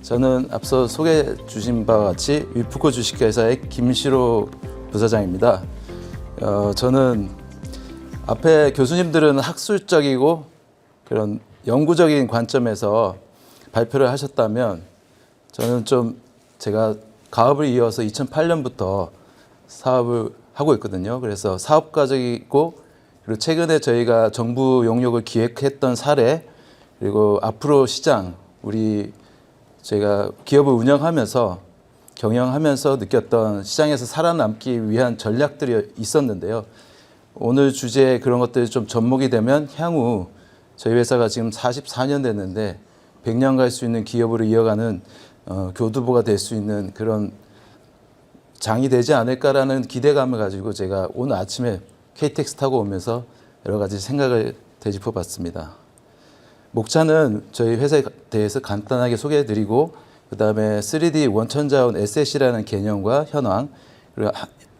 저는 앞서 소개해 주신 바와 같이 위프코 주식회사의 김시로 부사장입니다. 저는 앞에 교수님들은 학술적이고 그런 연구적인 관점에서 발표를 하셨다면 저는 좀 제가 가업을 이어서 2008년부터 사업을 하고 있거든요. 그래서 사업가적이고 그리고 최근에 저희가 정부 용역을 기획했던 사례 그리고 앞으로 시장 저희가 기업을 운영하면서 경영하면서 느꼈던 시장에서 살아남기 위한 전략들이 있었는데요. 오늘 주제에 그런 것들이 좀 접목이 되면 향후 저희 회사가 지금 44년 됐는데 100년 갈 수 있는 기업으로 이어가는 교두보가 될 수 있는 그런 장이 되지 않을까라는 기대감을 가지고 제가 오늘 아침에 KTX 타고 오면서 여러 가지 생각을 되짚어 봤습니다. 목차는 저희 회사에 대해서 간단하게 소개해드리고 그 다음에 3D 원천자원 에셋이라는 개념과 현황 그리고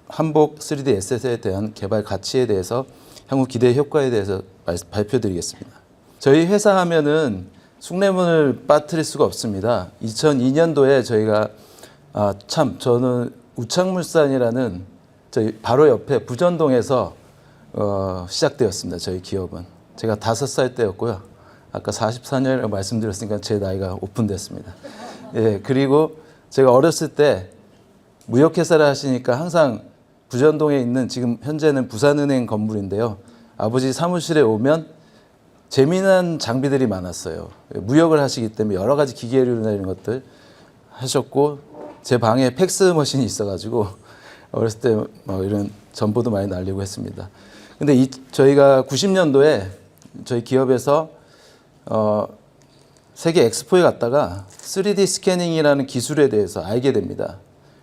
한복 3D 에셋에 대한 개발 가치에 대해서 향후 기대 효과에 대해서 발표드리겠습니다. 저희 회사 하면은 숭례문을 빠뜨릴 수가 없습니다. 2002년도에 저희가 저는 우창물산이라는 저희 바로 옆에 부전동에서 시작되었습니다. 저희 기업은 제가 5살 때였고요. 아까 44년이라고 말씀드렸으니까 제 나이가 오픈됐습니다. 예, 그리고 제가 어렸을 때 무역회사를 하시니까 항상 부전동에 있는 지금 현재는 부산은행 건물인데요. 아버지 사무실에 오면 재미난 장비들이 많았어요. 무역을 하시기 때문에 여러 가지 기계류나 이런 것들 하셨고 제 방에 팩스 머신이 있어가지고 어렸을 때 이런 전보도 많이 날리고 했습니다. 근데 저희가 90년도에 저희 기업에서 세계 엑스포에 갔다가 3D 스캐닝이라는 기술에 대해서 알게 됩니다.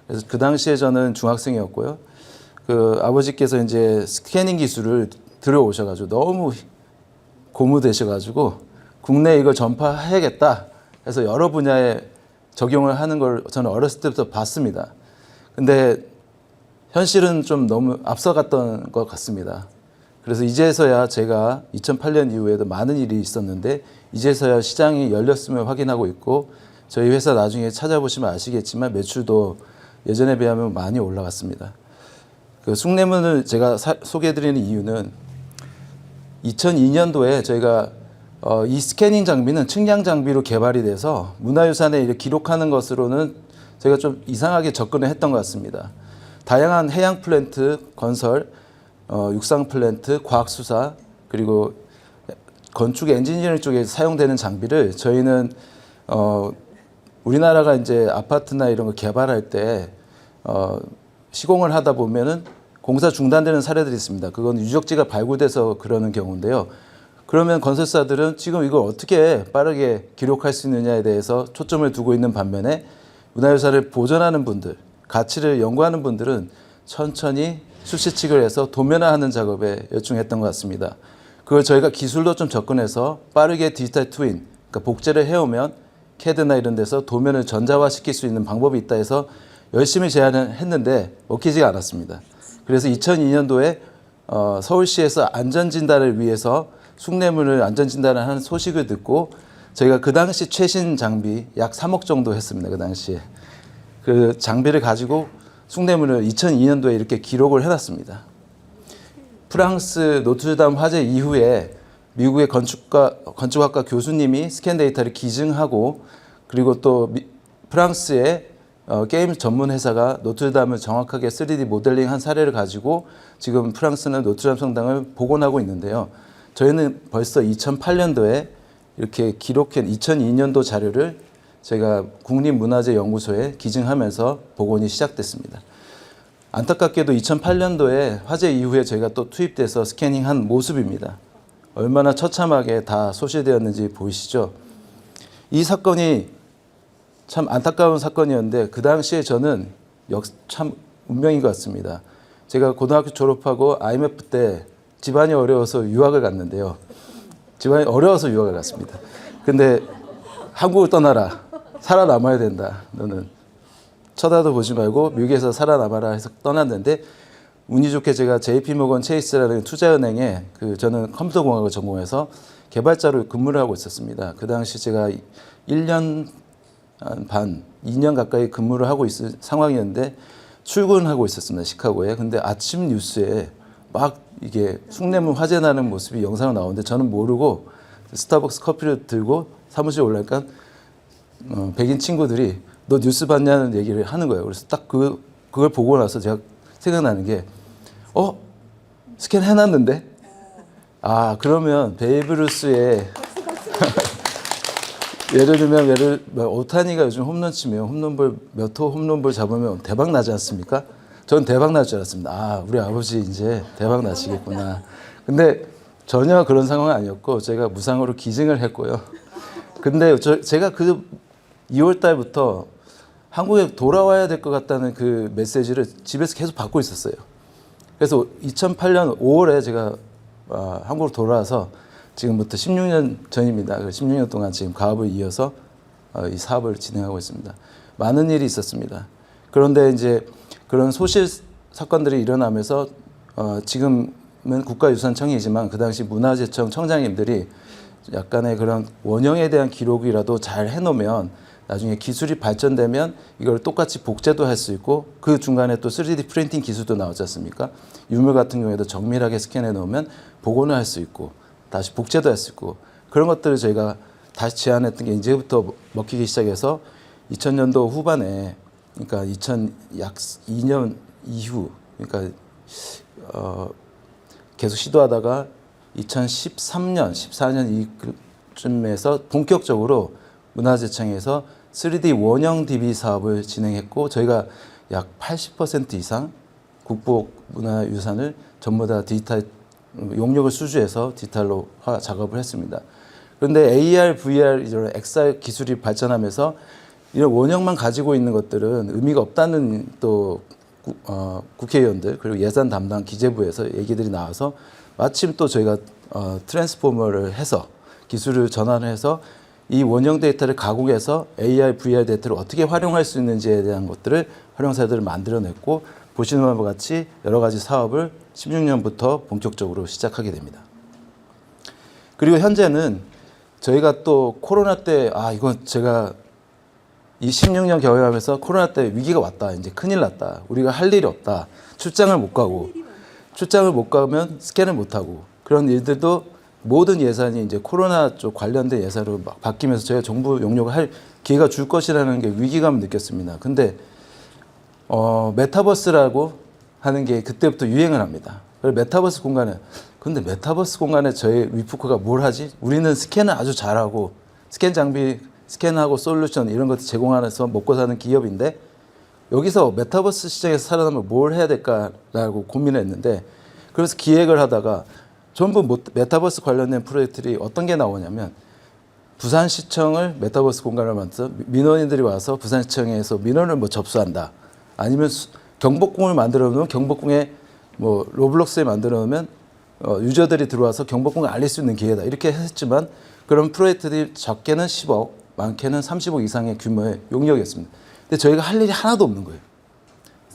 그래서 그 당시에 저는 중학생이었고요. 그 아버지께서 이제 스캐닝 기술을 들어오셔가지고 너무 고무되셔가지고 국내에 이걸 전파해야겠다 해서 여러 분야에 적용을 하는 걸 저는 어렸을 때부터 봤습니다. 근데 현실은 좀 너무 앞서갔던 것 같습니다. 그래서 이제서야 제가 2008년 이후에도 많은 일이 있었는데 이제서야 시장이 열렸음을 확인하고 있고 저희 회사 나중에 찾아보시면 아시겠지만 매출도 예전에 비하면 많이 올라갔습니다. 그 숭례문을 제가 소개해드리는 이유는 2002년도에 저희가 이 스캐닝 장비는 측량 장비로 개발이 돼서 문화유산에 이렇게 기록하는 것으로는 제가 좀 이상하게 접근을 했던 것 같습니다. 다양한 해양 플랜트, 건설, 육상 플랜트, 과학수사 그리고 건축 엔지니어링 쪽에 사용되는 장비를 저희는 우리나라가 이제 아파트나 이런 거 개발할 때 시공을 하다 보면은 공사 중단되는 사례들이 있습니다. 그건 유적지가 발굴돼서 그러는 경우인데요. 그러면 건설사들은 지금 이걸 어떻게 빠르게 기록할 수 있느냐에 대해서 초점을 두고 있는 반면에 문화유산을 보존하는 분들, 가치를 연구하는 분들은 천천히 수시칙을 해서 도면화하는 작업에 열중했던 것 같습니다. 그걸 저희가 기술로 좀 접근해서 빠르게 디지털 트윈, 그러니까 복제를 해오면 CAD나 이런 데서 도면을 전자화시킬 수 있는 방법이 있다 해서 열심히 제안을 했는데 먹히지가 않았습니다. 그래서 2002년도에 서울시에서 안전진단을 위해서 숭례문을 안전진단을 하는 소식을 듣고 저희가 그 당시 최신 장비 약 3억 정도 했습니다. 그 당시에. 그 장비를 가지고 숭례문을 2002년도에 이렇게 기록을 해놨습니다. 프랑스 노트르담 화재 이후에 미국의 건축학과 교수님이 스캔 데이터를 기증하고 그리고 또 프랑스의 게임 전문 회사가 노트르담을 정확하게 3D 모델링한 사례를 가지고 지금 프랑스는 노트르담 성당을 복원하고 있는데요. 저희는 벌써 2008년도에 이렇게 기록한 2002년도 자료를 제가 국립문화재연구소에 기증하면서 복원이 시작됐습니다. 안타깝게도 2008년도에 화재 이후에 저희가 또 투입돼서 스캐닝한 모습입니다. 얼마나 처참하게 다 소실되었는지 보이시죠? 이 사건이 참 안타까운 사건이었는데 그 당시에 저는 참 운명인 것 같습니다. 제가 고등학교 졸업하고 IMF 때 집안이 어려워서 유학을 갔는데요. 집안이 어려워서 유학을 갔습니다. 근데 한국을 떠나라. 살아남아야 된다. 너는 쳐다도 보지 말고 미국에서 살아남아라 해서 떠났는데 운이 좋게 제가 JP모건 체이스라는 투자은행에 저는 컴퓨터공학을 전공해서 개발자로 근무를 하고 있었습니다. 그 당시 제가 1년 반, 2년 가까이 근무를 하고 있을 상황이었는데 출근하고 있었습니다. 시카고에. 근데 아침 뉴스에 막 이게 숭례문 화재 나는 모습이 영상으로 나오는데 저는 모르고 스타벅스 커피를 들고 사무실에 올라니까 백인 친구들이 너 뉴스 봤냐는 얘기를 하는 거예요. 그래서 딱 그걸 보고 나서 제가 생각나는 게 스캔 해놨는데 그러면 베이브루스의 예를 들면 오타니가 요즘 홈런 치면 홈런볼 몇 호 홈런볼 잡으면 대박 나지 않습니까? 전 대박 날 줄 알았습니다. 우리 아버지 이제 대박 나시겠구나. 근데 전혀 그런 상황은 아니었고 제가 무상으로 기증을 했고요. 근데 제가 그 2월 달부터 한국에 돌아와야 될 것 같다는 그 메시지를 집에서 계속 받고 있었어요. 그래서 2008년 5월에 제가 한국으로 돌아와서 지금부터 16년 전입니다. 16년 동안 지금 가업을 이어서 이 사업을 진행하고 있습니다. 많은 일이 있었습니다. 그런데 이제 그런 소실 사건들이 일어나면서 지금은 국가유산청이지만 그 당시 문화재청 청장님들이 약간의 그런 원형에 대한 기록이라도 잘 해놓으면 나중에 기술이 발전되면 이걸 똑같이 복제도 할 수 있고 그 중간에 또 3D 프린팅 기술도 나오지 않습니까? 유물 같은 경우에도 정밀하게 스캔해 놓으면 복원을 할 수 있고 다시 복제도 할 수 있고 그런 것들을 저희가 다시 제안했던 게 이제부터 먹히기 시작해서 2000년도 후반에 그러니까 2000약 2년 이후 그러니까 계속 시도하다가 2013년, 14년 이쯤에서 본격적으로 문화재청에서 3D 원형 DB 사업을 진행했고 저희가 약 80% 이상 국보 문화유산을 전부 다 디지털 용역을 수주해서 디지털로 작업을 했습니다. 그런데 AR, VR, 이런 XR 기술이 발전하면서 이런 원형만 가지고 있는 것들은 의미가 없다는 또 국회의원들 그리고 예산 담당 기재부에서 얘기들이 나와서 마침 또 저희가 트랜스포머를 해서 기술을 전환을 해서 이 원형 데이터를 가공해서 AR, VR 데이터를 어떻게 활용할 수 있는지에 대한 것들을 활용사들을 만들어냈고 보시는 바와 같이 여러 가지 사업을 16년부터 본격적으로 시작하게 됩니다. 그리고 현재는 저희가 또 코로나 때 이건 제가 이 16년 경험하면서 코로나 때 위기가 왔다. 이제 큰일 났다. 우리가 할 일이 없다. 출장을 못 가면 스캔을 못 하고 그런 일들도 모든 예산이 이제 코로나 쪽 관련된 예산으로 막 바뀌면서 저희가 정부 용역을 할 기회가 줄 것이라는 게 위기감을 느꼈습니다. 근데 메타버스라고 하는 게 그때부터 유행을 합니다. 그래서 메타버스 공간에 저희 위프코가 뭘 하지? 우리는 스캔을 아주 잘하고 스캔 장비, 스캔하고 솔루션 이런 것들 제공하면서 먹고 사는 기업인데 여기서 메타버스 시장에서 살아남으면 뭘 해야 될까라고 고민을 했는데 그래서 기획을 하다가 전부 메타버스 관련된 프로젝트들이 어떤 게 나오냐면 부산시청을 메타버스 공간을 만들어서 민원인들이 와서 부산시청에서 민원을 접수한다. 아니면 경복궁을 만들어 놓으면 경복궁에 로블록스에 만들어 놓으면 유저들이 들어와서 경복궁을 알릴 수 있는 기회다. 이렇게 했지만 그런 프로젝트들이 적게는 10억, 많게는 30억 이상의 규모의 용역이었습니다. 근데 저희가 할 일이 하나도 없는 거예요.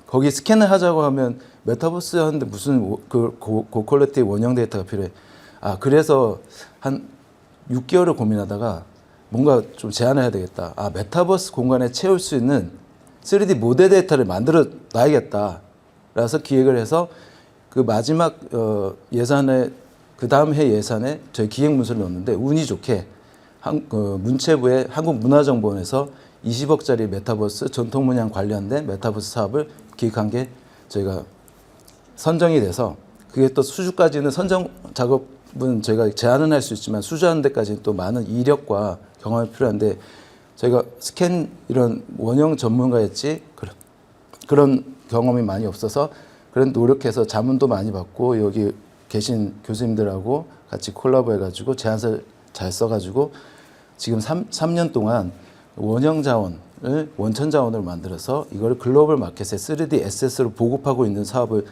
거기 스캔을 하자고 하면 메타버스 하는데 무슨 고퀄리티 원형 데이터가 필요해. 그래서 한 6개월을 고민하다가 뭔가 좀 제안을 해야 되겠다. 메타버스 공간에 채울 수 있는 3D 모델 데이터를 만들어 놔야겠다. 그래서 기획을 해서 그 마지막 예산에 그 다음 해 예산에 저희 기획 문서를 넣었는데 운이 좋게 문체부의 한국문화정보원에서 20억짜리 메타버스 전통문양 관련된 메타버스 사업을 기획한 게 저희가 선정이 돼서 그게 또 수주까지는 선정 작업은 저희가 제안은 할 수 있지만 수주하는 데까지는 또 많은 이력과 경험이 필요한데 저희가 스캔 이런 원형 전문가였지 그런 경험이 많이 없어서 그런 노력해서 자문도 많이 받고 여기 계신 교수님들하고 같이 콜라보 해가지고 제안서를 잘 써가지고 지금 3년 동안 원형 자원을 원천 자원으로 만들어서 이걸 글로벌 마켓에 3D 에셋으로 보급하고 있는 사업을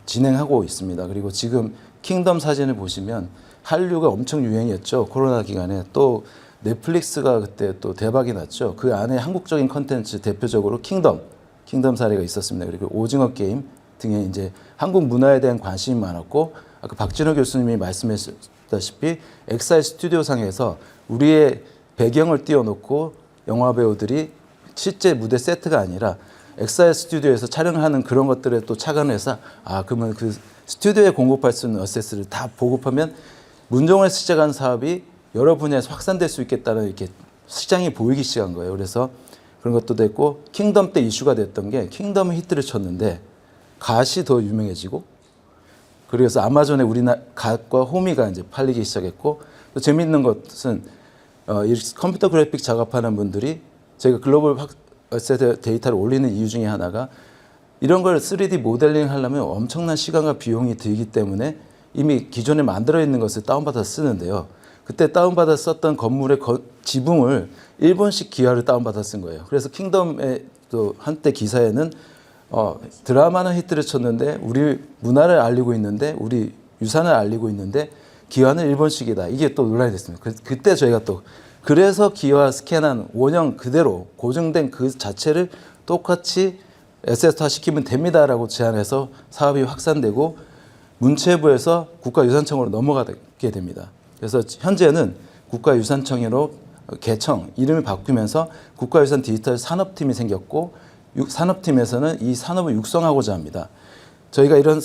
진행하고 있습니다. 그리고 지금 킹덤 사진을 보시면 한류가 엄청 유행이었죠. 코로나 기간에 또 넷플릭스가 그때 또 대박이 났죠. 그 안에 한국적인 컨텐츠 대표적으로 킹덤 사례가 있었습니다. 그리고 오징어 게임 등의 이제 한국 문화에 대한 관심이 많았고 아까 박진호 교수님이 말씀하셨다시피 엑사이 스튜디오 상에서 우리의 배경을 띄워놓고 영화 배우들이 실제 무대 세트가 아니라 엑사일 스튜디오에서 촬영하는 그런 것들에 또 착안해서 그러면 그 스튜디오에 공급할 수 있는 어세스를 다 보급하면 문종을 시작한 사업이 여러 분야에서 확산될 수 있겠다는 이렇게 시장이 보이기 시작한 거예요. 그래서 그런 것도 됐고 킹덤 때 이슈가 됐던 게 킹덤은 히트를 쳤는데 갓이 더 유명해지고 그래서 아마존에 우리나라 갓과 호미가 이제 팔리기 시작했고 또 재미있는 것은 이 컴퓨터 그래픽 작업하는 분들이 저희가 글로벌 어셋 데이터를 올리는 이유 중에 하나가 이런 걸 3D 모델링 하려면 엄청난 시간과 비용이 들기 때문에 이미 기존에 만들어 있는 것을 다운받아 쓰는데요. 그때 다운받아 썼던 건물의 지붕을 일본식 기와를 다운받아 쓴 거예요. 그래서 킹덤의 또 한때 기사에는 드라마는 히트를 쳤는데 우리 문화를 알리고 있는데 우리 유산을 알리고 있는데 기와는 일본식이다. 이게 또 논란이 됐습니다. 그때 저희가 또 그래서 기와 스캔한 원형 그대로 고증된 그 자체를 똑같이 에셋화 시키면 됩니다라고 제안해서 사업이 확산되고 문체부에서 국가유산청으로 넘어가게 됩니다. 그래서 현재는 국가유산청으로 개청 이름이 바뀌면서 국가유산 디지털 산업팀이 생겼고 산업팀에서는 이 산업을 육성하고자 합니다. 저희가 이런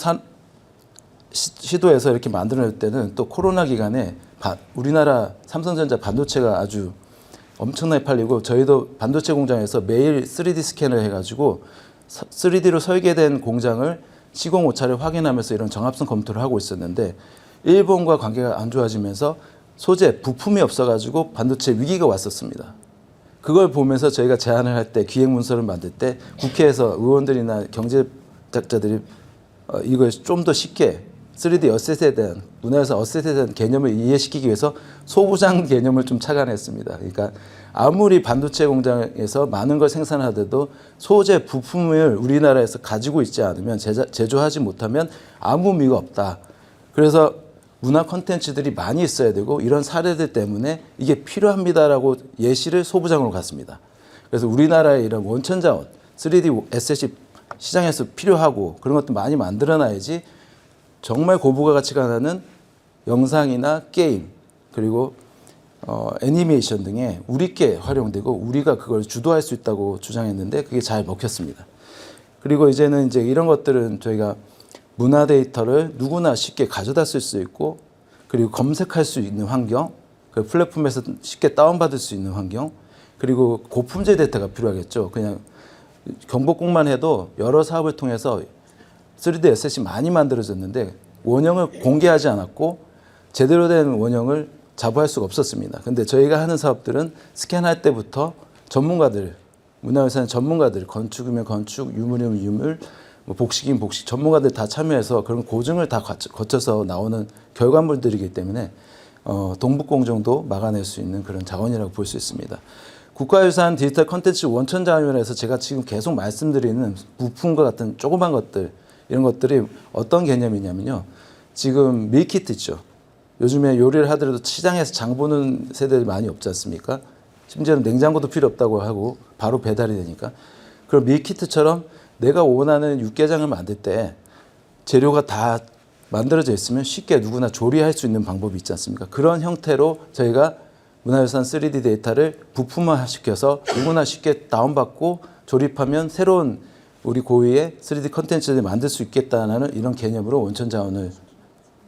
시도에서 이렇게 만들어낼 때는 또 코로나 기간에 우리나라 삼성전자 반도체가 아주 엄청나게 팔리고 저희도 반도체 공장에서 매일 3D 스캔을 해가지고 3D로 설계된 공장을 시공오차를 확인하면서 이런 정합성 검토를 하고 있었는데 일본과 관계가 안 좋아지면서 소재, 부품이 없어가지고 반도체 위기가 왔었습니다. 그걸 보면서 저희가 제안을 할 때 기획문서를 만들 때 국회에서 의원들이나 경제학자들이 이걸 좀 더 쉽게 3D 어셋에 대한 문화유산 어셋에 대한 개념을 이해시키기 위해서 소부장 개념을 좀 착안했습니다. 그러니까 아무리 반도체 공장에서 많은 걸 생산하더라도 소재 부품을 우리나라에서 가지고 있지 않으면 제조하지 못하면 아무 의미가 없다. 그래서 문화 콘텐츠들이 많이 있어야 되고 이런 사례들 때문에 이게 필요합니다라고 예시를 소부장으로 갔습니다. 그래서 우리나라의 이런 원천 자원 3D 에셋이 시장에서 필요하고 그런 것도 많이 만들어놔야지 정말 고부가 가치가 나는 영상이나 게임 그리고 애니메이션 등에 우리께 활용되고 우리가 그걸 주도할 수 있다고 주장했는데 그게 잘 먹혔습니다. 그리고 이제는 이제 이런 것들은 저희가 문화 데이터를 누구나 쉽게 가져다 쓸 수 있고 그리고 검색할 수 있는 환경, 그 플랫폼에서 쉽게 다운받을 수 있는 환경, 그리고 고품질 데이터가 필요하겠죠. 그냥 경복궁만 해도 여러 사업을 통해서 3D 에셋이 많이 만들어졌는데 원형을 공개하지 않았고 제대로 된 원형을 자부할 수가 없었습니다. 근데 저희가 하는 사업들은 스캔할 때부터 전문가들, 문화유산 전문가들, 건축이면 건축, 유물이면 유물, 뭐 복식이면 복식, 전문가들 다 참여해서 그런 고증을 다 거쳐서 나오는 결과물들이기 때문에 동북공정도 막아낼 수 있는 그런 자원이라고 볼 수 있습니다. 국가유산 디지털 콘텐츠 원천자원위원회에서 제가 지금 계속 말씀드리는 부품과 같은 조그만 것들 이런 것들이 어떤 개념이냐면요. 지금 밀키트 있죠. 요즘에 요리를 하더라도 시장에서 장 보는 세대들이 많이 없지 않습니까? 심지어는 냉장고도 필요 없다고 하고 바로 배달이 되니까. 그럼 밀키트처럼 내가 원하는 육개장을 만들 때 재료가 다 만들어져 있으면 쉽게 누구나 조리할 수 있는 방법이 있지 않습니까? 그런 형태로 저희가 문화유산 3D 데이터를 부품화시켜서 누구나 쉽게 다운받고 조립하면 새로운 우리 고유의 3D 컨텐츠를 만들 수 있겠다는 이런 개념으로 원천자원을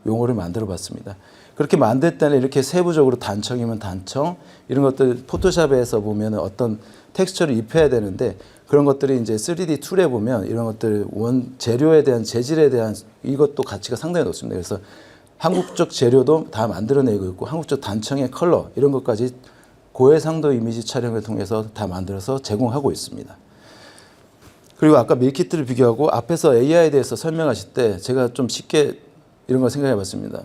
용어를 만들어 봤습니다. 그렇게 만들 때는 이렇게 세부적으로 단청이면 단청 이런 것들 포토샵에서 보면 어떤 텍스처를 입혀야 되는데 그런 것들이 이제 3D 툴에 보면 이런 것들 원 재료에 대한 재질에 대한 이것도 가치가 상당히 높습니다. 그래서 한국적 재료도 다 만들어내고 있고 한국적 단청의 컬러 이런 것까지 고해상도 이미지 촬영을 통해서 다 만들어서 제공하고 있습니다. 그리고 아까 밀키트를 비교하고 앞에서 AI에 대해서 설명하실 때 제가 좀 쉽게 이런 걸 생각해 봤습니다.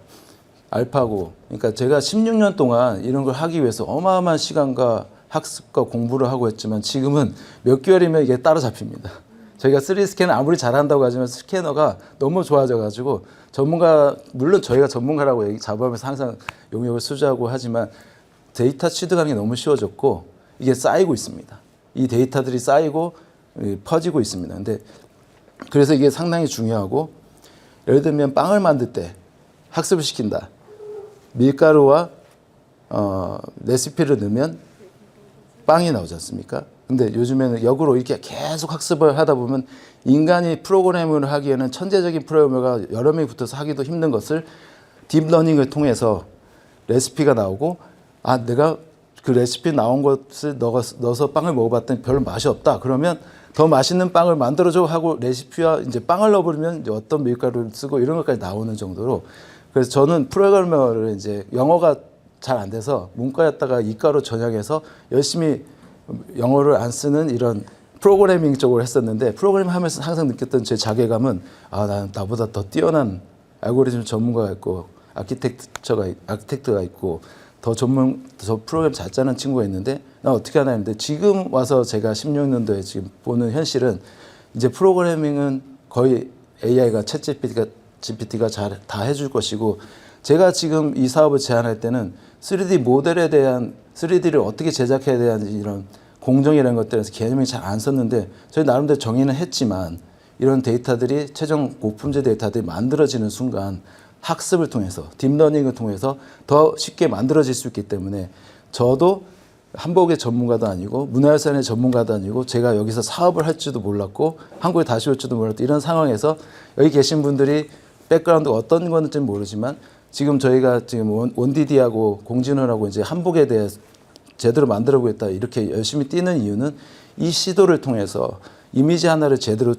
알파고, 그러니까 제가 16년 동안 이런 걸 하기 위해서 어마어마한 시간과 학습과 공부를 하고 했지만 지금은 몇 개월이면 이게 따라잡힙니다. 저희가 3D 스캐너 아무리 잘한다고 하지만 스캐너가 너무 좋아져가지고 전문가, 물론 저희가 전문가라고 자부하면서 항상 용역을 수주하고 하지만 데이터 취득하는 게 너무 쉬워졌고 이게 쌓이고 있습니다. 이 데이터들이 쌓이고 퍼지고 있습니다. 근데 그래서 이게 상당히 중요하고 예를 들면 빵을 만들 때 학습을 시킨다. 밀가루와 레시피를 넣으면 빵이 나오지 않습니까? 근데 요즘에는 역으로 이렇게 계속 학습을 하다 보면 인간이 프로그래밍을 하기에는 천재적인 프로그래머가 여러 명이 붙어서 하기도 힘든 것을 딥러닝을 통해서 레시피가 나오고 아 내가 그 레시피 나온 것을 넣어서 빵을 먹어봤더니 별로 맛이 없다. 그러면 더 맛있는 빵을 만들어줘 하고 레시피와 이제 빵을 넣어버리면 이제 어떤 밀가루를 쓰고 이런 것까지 나오는 정도로 그래서 저는 프로그래머를 이제 영어가 잘 안 돼서 문과였다가 이과로 전향해서 열심히 영어를 안 쓰는 이런 프로그래밍 쪽을 했었는데 프로그래밍 하면서 항상 느꼈던 제 자괴감은 아, 나보다 더 뛰어난 알고리즘 전문가가 있고 아키텍트가 있고 더 프로그램 잘 짜는 친구가 있는데 나 어떻게 하나 했는데 지금 와서 제가 16년도에 지금 보는 현실은 이제 프로그래밍은 거의 AI가 챗GPT가 잘 다 해줄 것이고 제가 지금 이 사업을 제안할 때는 3D 모델에 대한 3D를 어떻게 제작해야 되는지 이런 공정이라는 것들에서 개념이 잘 안 썼는데 저희 나름대로 정의는 했지만 이런 데이터들이 최종 고품질 데이터들이 만들어지는 순간 학습을 통해서 딥러닝을 통해서 더 쉽게 만들어질 수 있기 때문에 저도 한복의 전문가도 아니고 문화유산의 전문가도 아니고 제가 여기서 사업을 할지도 몰랐고 한국에 다시 올지도 몰랐고 이런 상황에서 여기 계신 분들이 백그라운드가 어떤 건지 모르지만 지금 저희가 지금 원디디하고 공진원하고 이제 한복에 대해 제대로 만들어 보겠다 이렇게 열심히 뛰는 이유는 이 시도를 통해서 이미지 하나를 제대로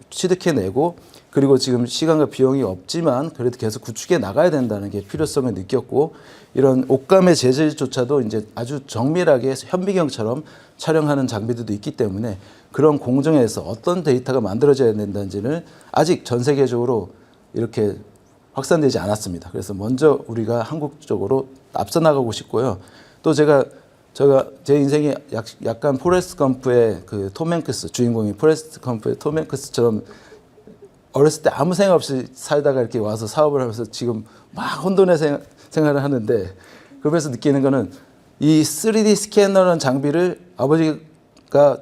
취득해내고 그리고 지금 시간과 비용이 없지만 그래도 계속 구축해 나가야 된다는 게 필요성을 느꼈고 이런 옷감의 재질조차도 이제 아주 정밀하게 현미경처럼 촬영하는 장비들도 있기 때문에 그런 공정에서 어떤 데이터가 만들어져야 된다는지를 아직 전 세계적으로 이렇게 확산되지 않았습니다. 그래서 먼저 우리가 한국적으로 앞서 나가고 싶고요. 또 제가 제 인생이 약간 포레스트 검프의 그 톰 행크스 주인공이 포레스트 검프의 톰 행크스처럼 어렸을 때 아무 생각 없이 살다가 이렇게 와서 사업을 하면서 지금 막 혼돈의 생활을 하는데 그러면서 느끼는 거는 이 3D 스캐너라는 장비를 아버지가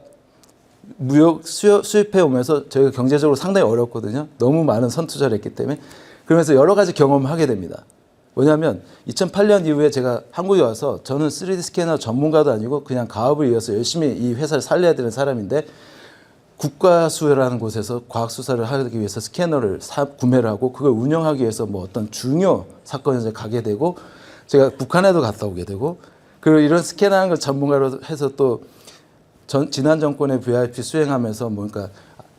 무역 수입해 오면서 저희가 경제적으로 상당히 어렵거든요. 너무 많은 선투자를 했기 때문에 그러면서 여러 가지 경험을 하게 됩니다. 뭐냐면 2008년 이후에 제가 한국에 와서 저는 3D 스캐너 전문가도 아니고 그냥 가업을 이어서 열심히 이 회사를 살려야 되는 사람인데 국가수라는 곳에서 과학수사를 하기 위해서 스캐너를 구매를 하고 그걸 운영하기 위해서 뭐 어떤 중요 사건에 가게 되고 제가 북한에도 갔다 오게 되고 그리고 이런 스캐너하는 걸 전문가로 해서 또 지난 정권의 VIP 수행하면서 뭔가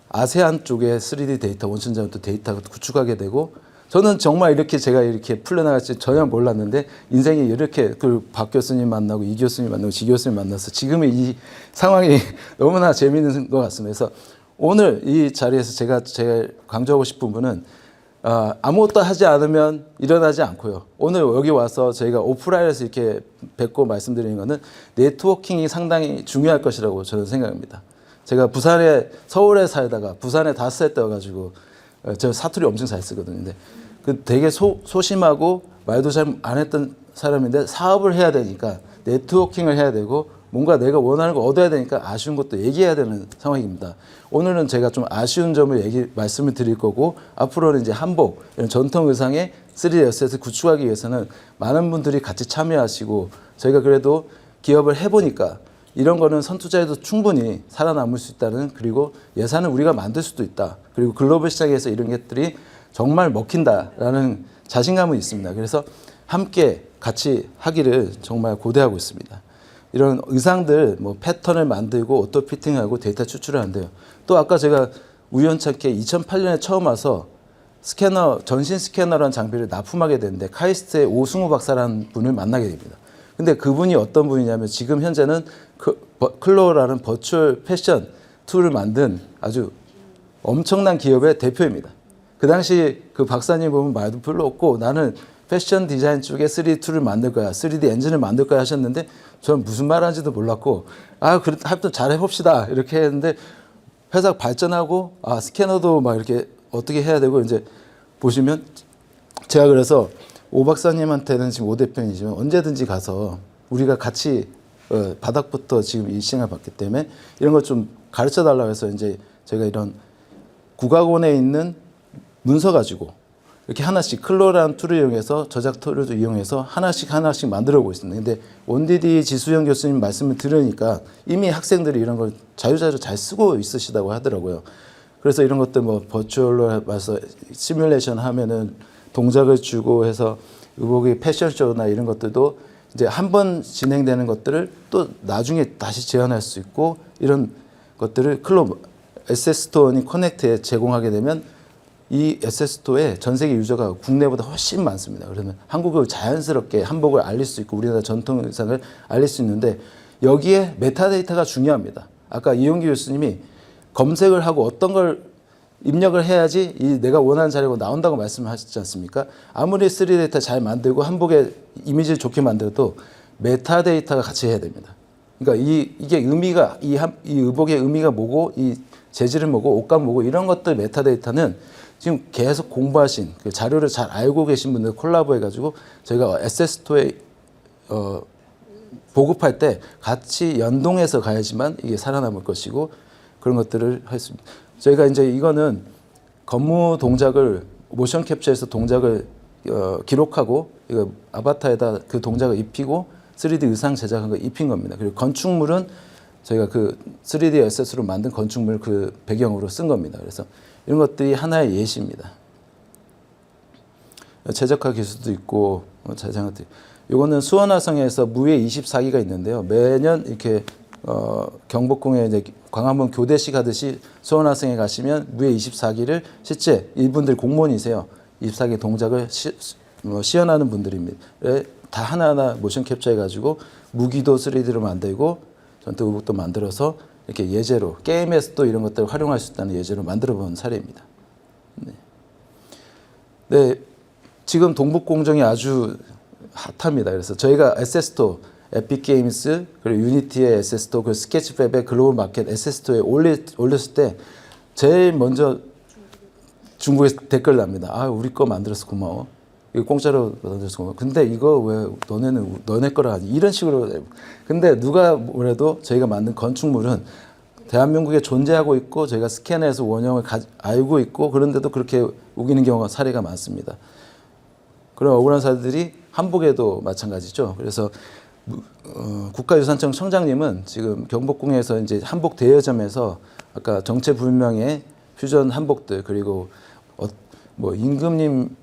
아세안 쪽의 3D 데이터 원천자원 또 데이터가 구축하게 되고 저는 정말 이렇게 제가 이렇게 풀려나갈지 전혀 몰랐는데 인생이 이렇게 그 박 교수님 만나고 이 교수님 만나고 지 교수님 만나서 지금의 이 상황이 너무나 재미있는 것 같습니다. 그래서 오늘 이 자리에서 제가 제일 강조하고 싶은 분은 아무것도 하지 않으면 일어나지 않고요. 오늘 여기 와서 저희가 오프라인에서 이렇게 뵙고 말씀드리는 것은 네트워킹이 상당히 중요할 것이라고 저는 생각합니다. 제가 서울에 살다가 부산에 5살 때 와가지고 저 사투리 엄청 잘 쓰거든요. 근데 그 되게 소심하고 말도 잘 안 했던 사람인데 사업을 해야 되니까 네트워킹을 해야 되고 뭔가 내가 원하는 거 얻어야 되니까 아쉬운 것도 얘기해야 되는 상황입니다. 오늘은 제가 좀 아쉬운 점을 말씀을 드릴 거고 앞으로는 이제 한복 이런 전통 의상의 3D 에셋을 구축하기 위해서는 많은 분들이 같이 참여하시고 저희가 그래도 기업을 해보니까 이런 거는 선투자에도 충분히 살아남을 수 있다는 그리고 예산을 우리가 만들 수도 있다. 그리고 글로벌 시장에서 이런 것들이 정말 먹힌다라는 자신감은 있습니다. 그래서 함께 같이 하기를 정말 고대하고 있습니다. 이런 의상들 뭐 패턴을 만들고 오토 피팅하고 데이터 추출을 한대요. 또 아까 제가 우연찮게 2008년에 처음 와서 전신 스캐너라는 장비를 납품하게 됐는데 카이스트의 오승우 박사라는 분을 만나게 됩니다. 근데 그분이 어떤 분이냐면 지금 현재는 클로라는 버추얼 패션 툴을 만든 아주 엄청난 기업의 대표입니다. 그 당시 그 박사님 보면 말도 별로 없고 나는 패션 디자인 쪽에 3D 툴을 만들 거야. 3D 엔진을 만들 거야 하셨는데 저는 무슨 말 하는지도 몰랐고 하여튼 잘 해봅시다. 이렇게 했는데 회사가 발전하고 스캐너도 막 이렇게 어떻게 해야 되고 이제 보시면 제가 그래서 오 박사님한테는 지금 오 대표님이지만 언제든지 가서 우리가 같이 바닥부터 지금 이 시행을 받기 때문에 이런 걸 좀 가르쳐 달라고 해서 이제 제가 이런 국악원에 있는 문서 가지고 이렇게 하나씩 클로라는 툴을 이용해서 저작 툴을 이용해서 하나씩 만들어오고 있습니다. 근데 원디디 지수영 교수님 말씀을 들으니까 이미 학생들이 이런 걸 자유자재로 잘 쓰고 있으시다고 하더라고요. 그래서 이런 것들 뭐 버추얼로 와서 시뮬레이션 하면은 동작을 주고 해서 의복의 패션쇼나 이런 것들도 이제 한 번 진행되는 것들을 또 나중에 다시 재현할 수 있고 이런 것들을 SS스토어니 커넥트에 제공하게 되면 이 SS스토어에 전 세계 유저가 국내보다 훨씬 많습니다. 그러면 한국을 자연스럽게 한복을 알릴 수 있고 우리나라 전통 의상을 알릴 수 있는데 여기에 메타데이터가 중요합니다. 아까 이용기 교수님이 검색을 하고 어떤 걸 입력을 해야지 이 내가 원하는 자료가 나온다고 말씀하셨지 않습니까? 아무리 3D 데이터 잘 만들고 한복의 이미지를 좋게 만들어도 메타데이터가 같이 해야 됩니다. 그러니까 이게 의미가 이 의복의 의미가 뭐고 이 재질은 뭐고 옷감 뭐고 이런 것들 메타데이터는 지금 계속 공부하신 그 자료를 잘 알고 계신 분들 콜라보해 가지고 저희가 SS스토어에 보급할 때 같이 연동해서 가야지만 이게 살아남을 것이고 그런 것들을 할 수 있습니다. 저희가 이제 이거는 건무 동작을 모션 캡처해서 동작을 기록하고 이거 아바타에다 그 동작을 입히고 3D 의상 제작한 거 입힌 겁니다. 그리고 건축물은 저희가 그 3D 에셋으로 만든 건축물 그 배경으로 쓴 겁니다. 그래서 이런 것들이 하나의 예시입니다. 최적화 기술도 있고 자세한 것들. 이거는 수원화성에서 무예 24기가 있는데요. 매년 이렇게 경복궁에 이제 광화문 교대식 하듯이 수원화성에 가시면 무예 24기를 실제 이분들 공무원이세요. 24기 동작을 시연하는 분들입니다. 다 하나하나 모션 캡처해가지고 무기도 3D로 만들고 전투 의복도 만들어서 이렇게 예제로 게임에서도 이런 것들을 활용할 수 있다는 예제로 만들어 본 사례입니다. 네, 지금 동북공정이 아주 핫합니다. 그래서 저희가 SS스토어, 에픽게임스, 그리고 유니티의 SS스토어, 그리고 스케치랩의 글로벌 마켓 SS스토어에 올렸을 때 제일 먼저 중국에서 댓글 납니다. 아, 우리 거 만들어서 고마워. 이거 공짜로 만들어서 고마워. 근데 이거 왜 너네 거라 하지? 이런 식으로. 근데 누가 뭐래도 저희가 만든 건축물은 대한민국에 존재하고 있고 저희가 스캔해서 원형을 알고 있고 그런데도 그렇게 우기는 경우가 사례가 많습니다. 그런 억울한 사례들이 한복에도 마찬가지죠. 그래서 국가유산청 청장님은 지금 경복궁에서 이제 한복 대여점에서 아까 정체불명의 퓨전 한복들 그리고 뭐 임금님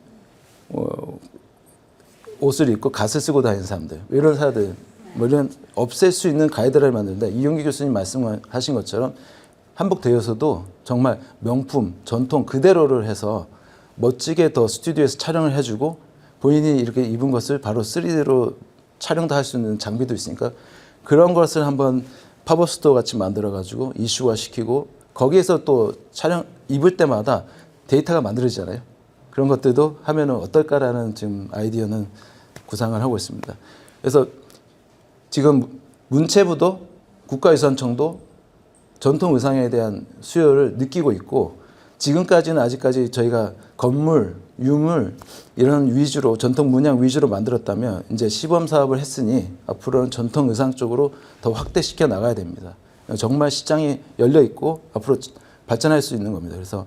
옷을 입고 갓을 쓰고 다니는 사람들 이런 사람들 뭐 이런 없앨 수 있는 가이드라인을 만드는데 이용기 교수님 말씀하신 것처럼 한복 대여서도 정말 명품 전통 그대로를 해서 멋지게 더 스튜디오에서 촬영을 해주고 본인이 이렇게 입은 것을 바로 3D로 촬영도 할 수 있는 장비도 있으니까 그런 것을 한번 팝업 스토어 같이 만들어 가지고 이슈화 시키고 거기에서 또 촬영 입을 때마다 데이터가 만들어지잖아요. 그런 것들도 하면은 어떨까라는 지금 아이디어는 구상을 하고 있습니다. 그래서 지금 문체부도 국가유산청도 전통 의상에 대한 수요를 느끼고 있고 지금까지는 아직까지 저희가 건물, 유물 이런 위주로 전통 문양 위주로 만들었다면 이제 시범 사업을 했으니 앞으로는 전통 의상 쪽으로 더 확대시켜 나가야 됩니다. 정말 시장이 열려 있고 앞으로 발전할 수 있는 겁니다. 그래서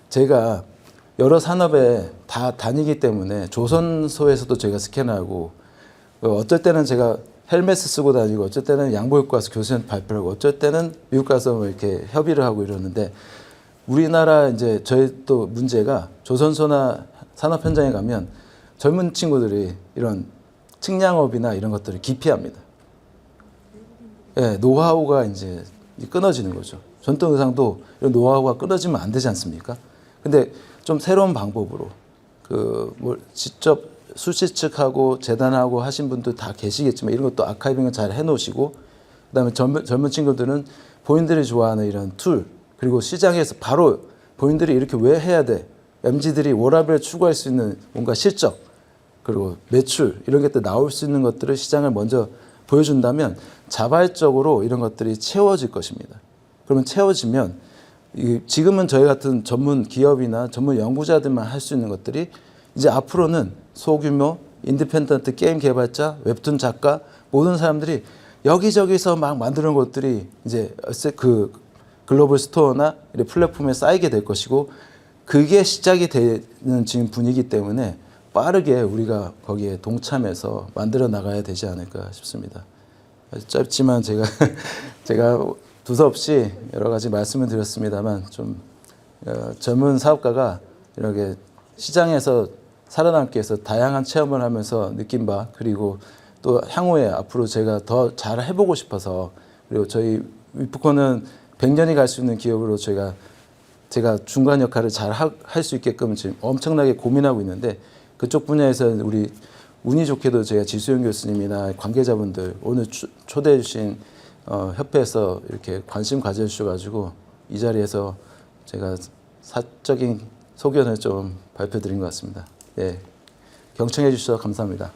제가 여러 산업에 다 다니기 때문에 조선소에서도 제가 스캔하고 어쩔 때는 제가 헬멧을 쓰고 다니고 어쩔 때는 양복 입고 와서 교수한테 발표하고 어쩔 때는 미국 가서 뭐 이렇게 협의를 하고 이러는데 우리나라 이제 저희 또 문제가 조선소나 산업 현장에 가면 젊은 친구들이 이런 측량업이나 이런 것들을 기피합니다. 예, 노하우가 이제 끊어지는 거죠. 전통 의상도 이런 노하우가 끊어지면 안 되지 않습니까? 근데 좀 새로운 방법으로 뭐 직접 수시측하고 재단하고 하신 분들 다 계시겠지만 이런 것도 아카이빙을 잘 해놓으시고 그다음에 젊은 친구들은 본인들이 좋아하는 이런 툴 그리고 시장에서 바로 본인들이 이렇게 왜 해야 돼? MZ들이 워라밸을 추구할 수 있는 뭔가 실적 그리고 매출 이런 것들 나올 수 있는 것들을 시장을 먼저 보여준다면 자발적으로 이런 것들이 채워질 것입니다. 그러면 채워지면 지금은 저희 같은 전문 기업이나 전문 연구자들만 할 수 있는 것들이 이제 앞으로는 소규모 인디펜던트 게임 개발자, 웹툰 작가 모든 사람들이 여기저기서 막 만드는 것들이 이제 그 글로벌 스토어나 플랫폼에 쌓이게 될 것이고 그게 시작이 되는 지금 분위기 때문에 빠르게 우리가 거기에 동참해서 만들어 나가야 되지 않을까 싶습니다. 짧지만 제가 두서없이 여러 가지 말씀을 드렸습니다만 좀 젊은 사업가가 이렇게 시장에서 살아남기 위해서 다양한 체험을 하면서 느낀 바, 그리고 또 향후에 앞으로 제가 더 잘 해보고 싶어서, 그리고 저희 위프코는 100년이 갈 수 있는 기업으로 제가 중간 역할을 잘 할 수 있게끔 지금 엄청나게 고민하고 있는데, 그쪽 분야에서 우리 운이 좋게도 제가 지수영 교수님이나 관계자분들 오늘 초대해 주신 협회에서 이렇게 관심 가져주셔가지고 이 자리에서 제가 사적인 소견을 좀 발표드린 것 같습니다. 예, 경청해 주셔서 감사합니다.